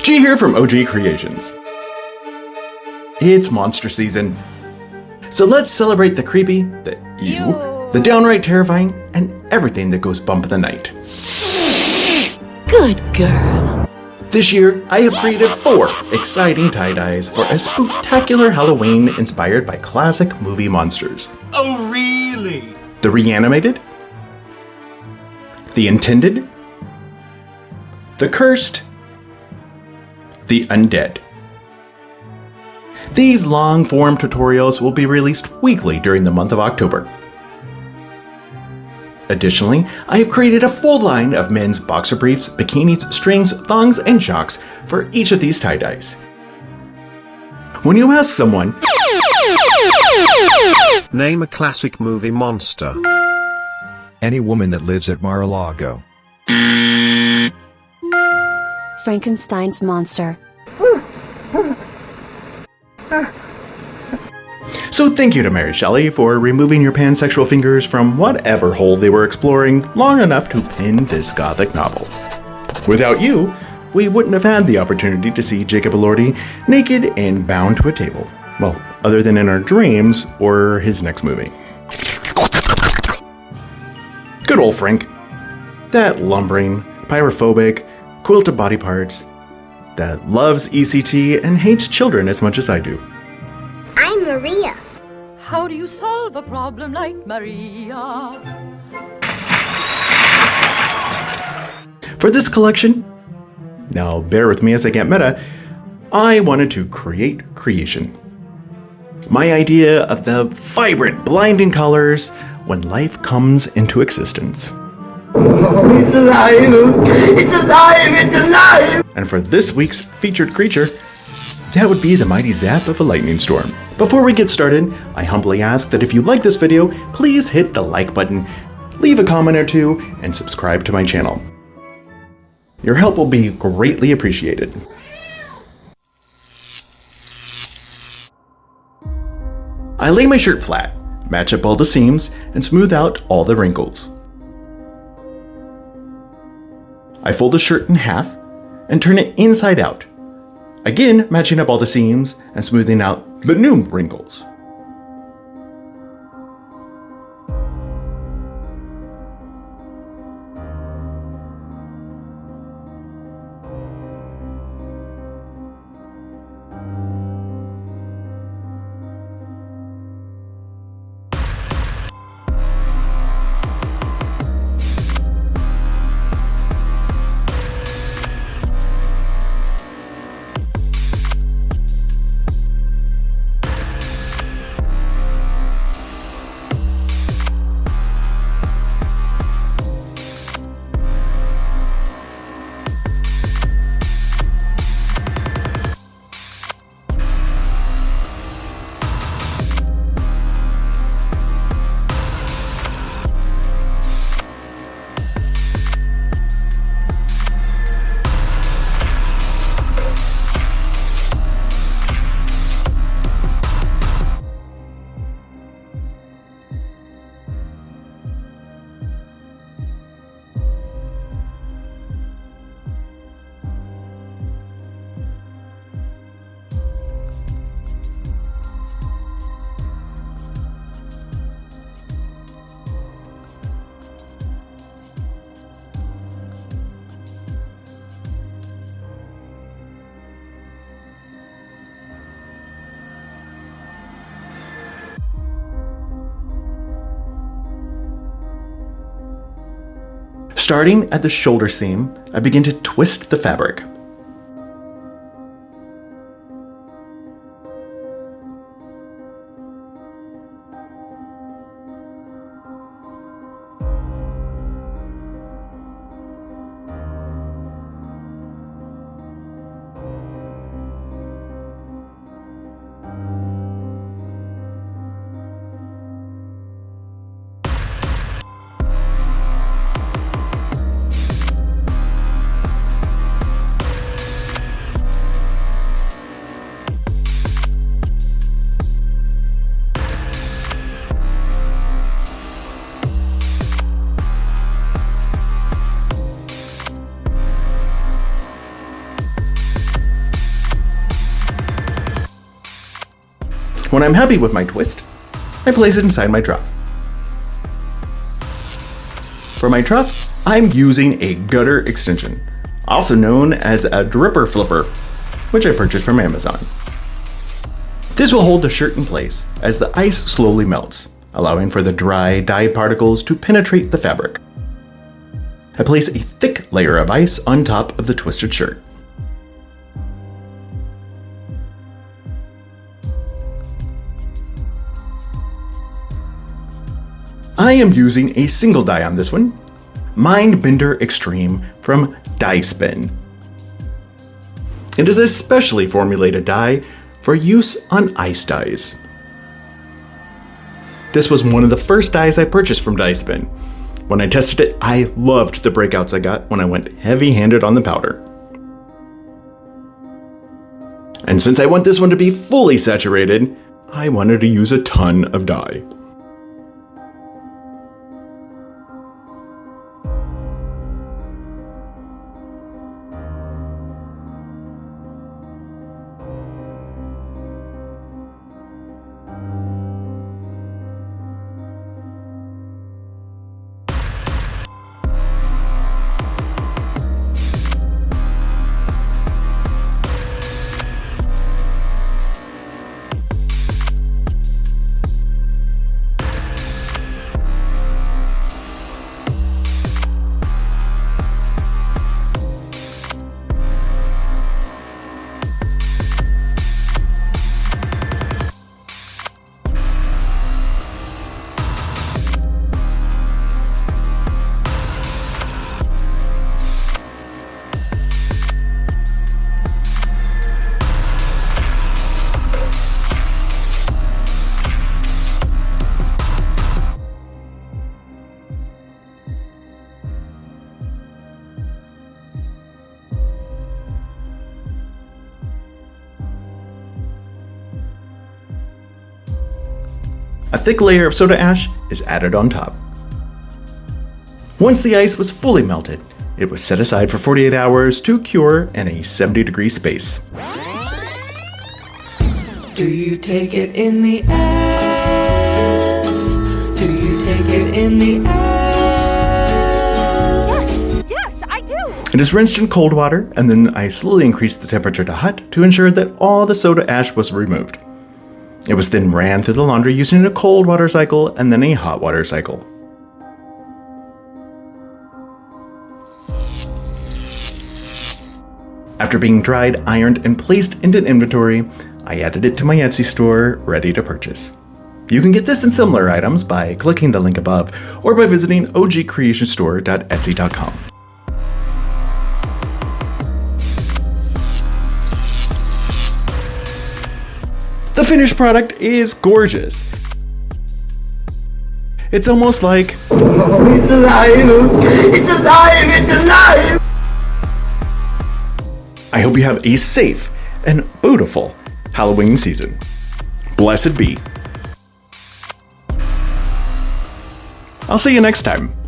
G here from OG Creations. It's monster season. So let's celebrate the creepy, the the downright terrifying, and everything that goes bump in the night. Good girl. This year, I have created 4 exciting tie-dyes for a spooktacular Halloween inspired by classic movie monsters. Oh, really? The Reanimated, the Intended, the Cursed, the Undead. These long-form tutorials will be released weekly during the month of October. Additionally, I have created a full line of men's boxer briefs, bikinis, strings, thongs, and jocks for each of these tie-dyes. When you ask someone, name a classic movie monster. Any woman that lives at Mar-a-Lago. Frankenstein's monster. so thank you to Mary Shelley for removing your pansexual fingers from whatever hole they were exploring long enough to pen this gothic novel. Without you, we wouldn't have had the opportunity to see Jacob Elordi naked and bound to a table. Well, other than in our dreams or his next movie. Good old Frank. That lumbering, pyrophobic, quilted body parts, that loves ECT and hates children as much as I do. I'm Maria. How do you solve a problem like Maria? For this collection, now bear with me as I get meta, I wanted to create creation. My idea of the vibrant, blinding colors when life comes into existence. It's alive! It's alive! It's alive! And for this week's featured creature, that would be the mighty zap of a lightning storm. Before we get started, I humbly ask that if you like this video, please hit the like button, leave a comment or two, and subscribe to my channel. Your help will be greatly appreciated. I lay my shirt flat, match up all the seams, and smooth out all the wrinkles. I fold the shirt in half and turn it inside out, again matching up all the seams and smoothing out the new wrinkles. Starting at the shoulder seam, I begin to twist the fabric. When I'm happy with my twist, I place it inside my trough. For my trough, I'm using a gutter extension, also known as a dripper flipper, which I purchased from Amazon. This will hold the shirt in place as the ice slowly melts, allowing for the dry dye particles to penetrate the fabric. I place a thick layer of ice on top of the twisted shirt. I am using a single dye on this one, Mindbender Extreme from Danse. It is a specially formulated dye for use on ice dyes. This was one of the first dyes I purchased from Danse. When I tested it, I loved the breakouts I got when I went heavy-handed on the powder. And since I want this one to be fully saturated, I wanted to use a ton of dye. A thick layer of soda ash is added on top. Once the ice was fully melted, it was set aside for 48 hours to cure in a 70-degree space. Do you take it in the ass? Do you take it in the ass? Yes, I do. It is rinsed in cold water, and then I slowly increased the temperature to hot to ensure that all the soda ash was removed. It was then ran through the laundry using a cold water cycle and then a hot water cycle. After being dried, ironed, and placed into inventory, I added it to my Etsy store, ready to purchase. You can get this and similar items by clicking the link above or by visiting ogcreationstore.etsy.com. The finished product is gorgeous. It's almost like Oh, it's alive! It's alive! It's alive! I hope you have a safe and beautiful Halloween season. Blessed be. I'll see you next time.